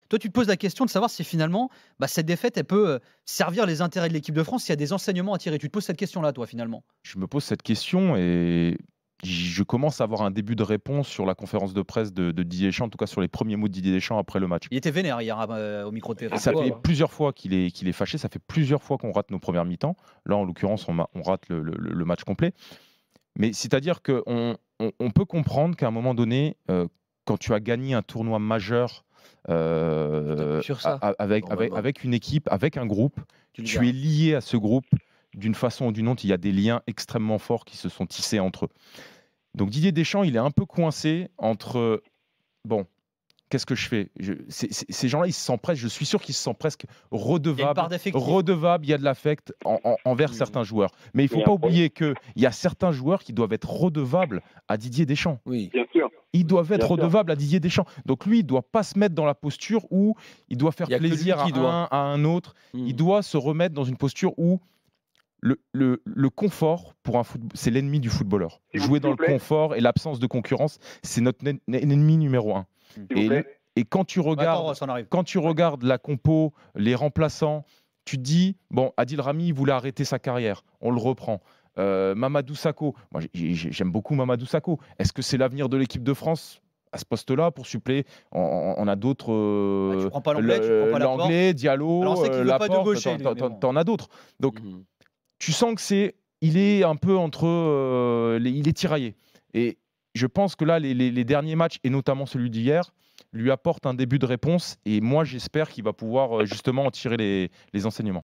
Toi, tu te poses la question de savoir si finalement, cette défaite, elle peut servir les intérêts de l'équipe de France, s'il y a des enseignements à tirer. Tu te poses cette question-là, toi, finalement? Je me pose cette question et je commence à avoir un début de réponse sur la conférence de presse de Didier Deschamps, en tout cas sur les premiers mots de Didier Deschamps après le match. Il était vénère hier au micro de Ça TF1. fait plusieurs fois qu'il est fâché, ça fait plusieurs fois qu'on rate nos premières mi-temps. Là, en l'occurrence, on rate le match complet. Mais c'est-à-dire qu'on peut comprendre qu'à un moment donné, quand tu as gagné un tournoi majeur Sur ça. avec une équipe, avec un groupe, Tu le tu gardes. es lié à ce groupe d'une façon ou d'une autre. Il y a des liens extrêmement forts qui se sont tissés entre eux. Donc Didier Deschamps, il est un peu coincé entre, bon, qu'est-ce que je fais? Ces gens-là, ils se sentent presque, je suis sûr qu'ils se sentent presque Il y a une part redevables. d'affectif. Il y a de l'affect envers certains joueurs. Mais il ne faut Et pas après- oublier qu'il y a certains joueurs qui doivent être redevables à Didier Deschamps. Oui. Bien sûr. Ils doivent être Bien sûr. redevables à Didier Deschamps. Donc lui, il ne doit pas se mettre dans la posture où il doit faire Il y a que lui plaisir qui doit. à un autre. Il doit se remettre dans une posture où le confort pour un football, c'est l'ennemi du footballeur. S'il vous Jouer dans le plaît. confort et l'absence de concurrence, c'est notre ennemi numéro un. S'il vous plaît. Et quand tu Attends, regardes, Ross, on arrive. quand tu regardes la compo, les remplaçants, tu te dis, bon, Adil Rami, il voulait arrêter sa carrière, on le reprend. Mamadou Sakho, moi j'aime beaucoup Mamadou Sakho. Est-ce que c'est l'avenir de l'équipe de France à ce poste-là pour suppléer? On a d'autres. Tu prends pas l'anglais, tu prends pas Laporte. L'anglais, Diallo, Alors, on sait qu'il veut pas de Laporte, gaucher, lui, mais bon. t'en as d'autres. Donc tu sens que il est un peu entre, il est tiraillé. Et je pense que là, les derniers matchs, et notamment celui d'hier, lui apportent un début de réponse. Et moi, j'espère qu'il va pouvoir justement en tirer les enseignements.